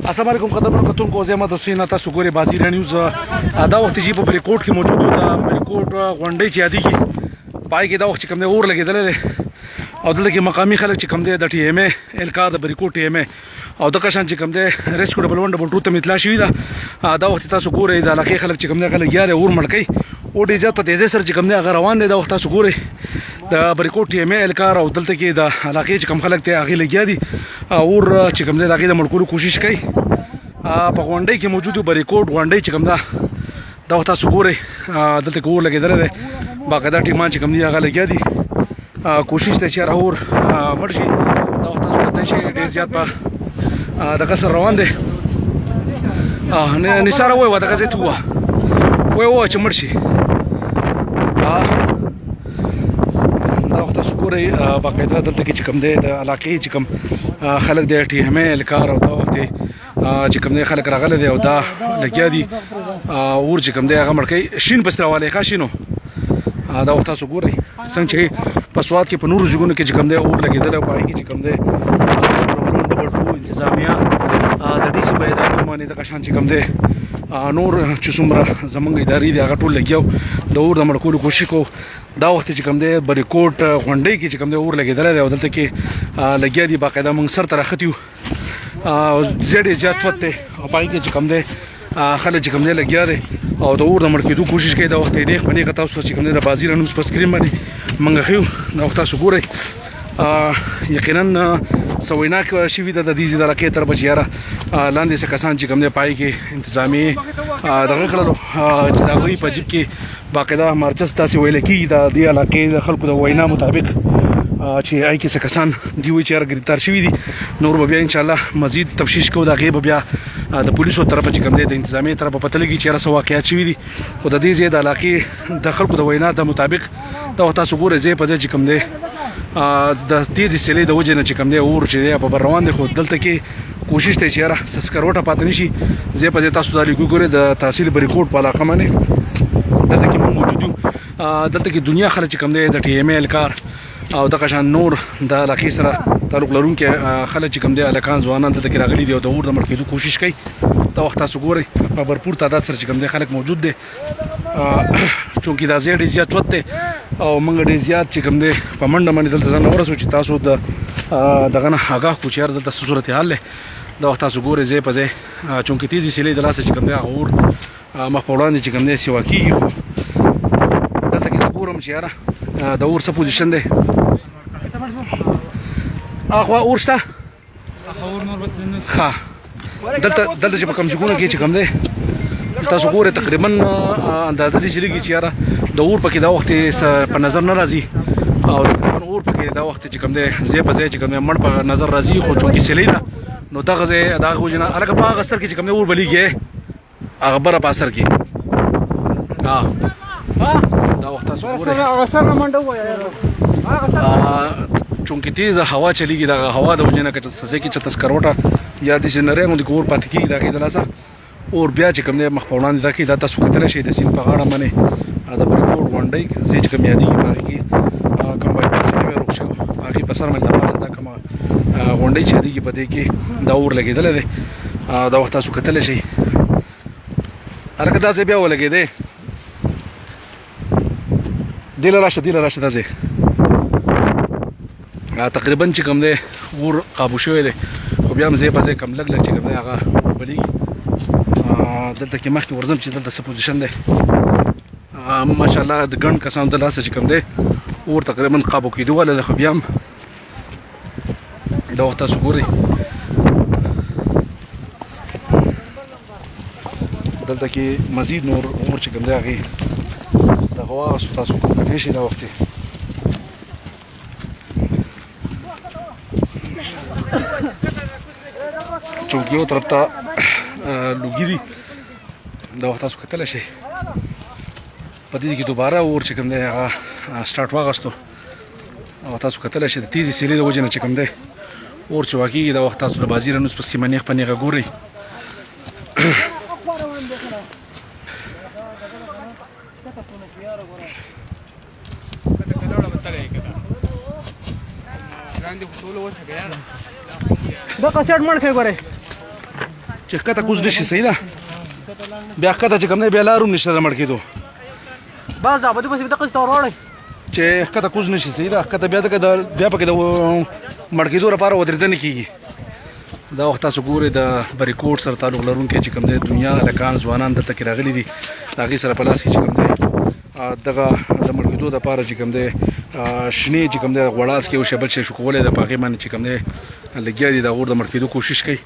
السلام علیکم قدرمنو کتونکو زه احمد حسین تاسو ګورئ بازی نیوز دا وخت چې په بریکوټ کې موجود دا بریکوټ غونډۍ چې یادېږي پای کې دا وخت چې کوم دی اور لګېدلی دی او دلته کې مقامي خلک چې کوم دی د ټي ایم اے الکار د بریکوټ ټي ایم اے او دغه شان چې کوم دی ریسکیو ډبل 1 ډبل 2 ته اطلاع شوې ده دا وخت تاسو ګورئ د علاقې خلک چې کوم دی هغه لګیا دی اور مړ کوي او ډېر زیات په تیزۍ سره چې کوم دی هغه روان دی دا وخت تاسو ګورئ د بریکوټ ټي ایم اے الکار او دلته کې د علاقې چې کوم خلک دی هغې لګیا دي اور چې کوم دی د هغې د مړ کولو کوشش کوي په غونډۍ کې موجود بریکوټ غونډۍ چې کوم ده دا وخت تاسو ګورئ دلته کې اور لګېدلی دی باقاعده ټیمان چې کوم دي هغه لګیا دي کوشش دی چې هر اور مړ شي دا وخت تاسو کتلی شئ ډېر زیات په دغه سره روان دی نثاره ووایه دغه ځای ته ووایه چې مړ شي دا وخت تاسو ګورئ باقاعده دلته کې چې کوم دی د علاقې چې کوم خلک دی ټي ایم اے الکار او دا وخت چې کوم دی خلک راغلی دی او دا لګیا دي اور چې کوم دی هغه مړ کوي شین پسې راوالی ښه شینو دا وخت تاسو ګورئ څنګه چې په سوات کې په نورو ځایونو کې چې کوم دی اور لګېدلی او په هغې کې چې کوم دی ډبل 2 انتظامیه د ډي سي په اداره باندې دغه شان چې کوم دی نور چې څومره زموږ ادارې دي هغه ټول لګیا د اور د مړ کولو کوشش کوو دا وخت چې کوم دی بریکوټ غونډۍ کې چې کوم دی اور لګېدلی دی او دلته کې لګیا دي باقاعده موږ سر ته راختي یو زیات زیات وخت دی او په هغې کې چې کوم دی خلک چې کوم دی لګیا دی او د اور د مړ کېدو کوشش کوي دا وخت یې نیغ په نیغه تاسو چې کوم دی د بازي نیوز په سکرین باندې موږ ښیو دا وخت تاسو ګورئ یقینا سویناک شوي ده د دې علاقې طرفه چې یاره لاندې څه کسان چې کوم دی پای کې انتظامي دغه کړلو چې د هغوی په جیب کې باقاعده مارچس داسې ویلی کېږي د دې علاقې د خلکو د وینا مطابق چې هغې کې څه کسان دي وایي چې یاره ګرفتار شوي دي نور به بیا انشاءالله مزید تفتیش کوو د هغې به بیا د پولیسو طرفه چې کوم دی د انتظامي طرفه پته لګي چې یاره څه واقعات شوي دي خو د دې ځای د علاقې د خلکو د وینا د مطابق دا وخت تاسو ګورئ ځای په ځای چې کوم دی د تیزې سیلۍ د وجې نه چې کوم دی اور چې دی په بر روان دی خو دلته کې کوشش دی چې یاره څه سکروټه پاتې نه شي ځای په ځای تاسو دا لیکو ګورئ د تحصیل بریکوټ په علاقه باندې دلته کې موږ موجود یو دلته کې دنیا خلک چې کوم دی د ټي ایم اے الکار او دغه شان نور د علاقې سره تعلق لرونکي خلک چې کوم دی هلکان ځوانان دلته کې راغلي دي او د اور د مړ کېدو کوشش کوي دا وخت تاسو ګورئ په بھرپور تعداد سره چې کوم دی خلک موجود دی چونکې دا ځای ډېر زیات چوت دی او موږ ډېر زیات چې کوم دی په منډه باندې دلته ځان ورسو چې تاسو د دغه نه آګاه کړو چې یاره دلته څه صورتحال دی دا وخت تاسو ګورئ ځای په ځای چونکې تیزې سیلۍ د لاسه چې کوم دی هغه اور مخ په وړاندې چې کوم دی سیوا کېږي خو دلته کې زه ګورم چې یاره د اور څه پوزیشن دی اخوا اور شته ښه دلته چې په کوم ځایونو کې چې کوم دی تاسو ګورئ تقریبا اندازه دې چې لګي چې یاره د اور پکې دا وخت په نظر نه راځي او اور پکې دا وخت چې کوم دی ځای په ځای چې کوم دی مړ په نظر راځي خو چونکې سیلۍ ده نو دغه ځای د هغې وجې نه هلکه په هغه سر کې چې کوم دی اور بلیږي هغه بره په اثر کې دا وخت تاسو ګورئ چونکې تیزه هوا چلیږي دغه هوا د وجې نه که څه ځای کې چې تسکروټه یا داسې نری غوندې اور پاتې کېږي د هغې د لاسه اور بیا چې کوم دی مخ په وړاندې دا کوي دا تاسو کتلی شئ د سیند په غاړه باندې د بریکوټ غونډۍ ځای چې کوم یادېږي په هغې کې کوم بایپاس چې نوی روغ شوی هغې په سر باندې د پاسه دا کومه غونډۍ چې یادېږي په دې کې دا اور لګېدلی دی دا وخت تاسو کتلی شئ هلکه دا ځای بیا ولګېدی دې له راشه دا ځای تقریبا چې کوم دی اور قابو شوی دی خو بیا هم ځای په ځای کم لږ چې کوم دی هغه بلیږي دلته کې مخکې ورځم چې دلته څه پوزیشن دی ماشاءالله د ګڼ کسانو د لاسه چې کوم دی اور تقریبا قابو کېدو والا دی خو بیا هم دا وخت تاسو ګورئ دلته کې مزید نور اور چې کوم دی هغې دغه واغستو تاسو کتلی شئ دا وخت چونکې یو طرف ته لوګي دي دا وخت تاسو کتلی شئ په دې کې دوباره اور چې کوم دی هغه سټارټ واغستو او تاسو کتلی شئ د تیزې سیلۍ د وجې نه چې کوم دی اور چې واقعېږي دا وخت تاسو د بازي نیوز په سکرین نیغ په نیغه ګورئ دا کسټ مړ کې ګورئ چې کته کوز نشي صحیح ده بیا کته چې کوم دی بیا لارو نشته د مړ کېدو بس دا به دې پسې دقه ته وروړی چې کته کوز نشي صحیح ده کته بیا بیا پکې د مړ کېدو لپاره ودرېدل نه کېږي دا وخت تاسو ګورئ د بریکوټ سره تعلق لرونکي چې کوم دی دنیا هلکان ځوانان دلته کې راغلي دي د هغې سره په لاس کې چې کوم دی دغه د مړ کېدو دپاره چې کوم دی شنې چې کوم دی غوړاس کې یو شی بل شی شو کولی د په هغې باندې چې کوم دی لګیا دي د هغور د مړ کېدو کوشش کوي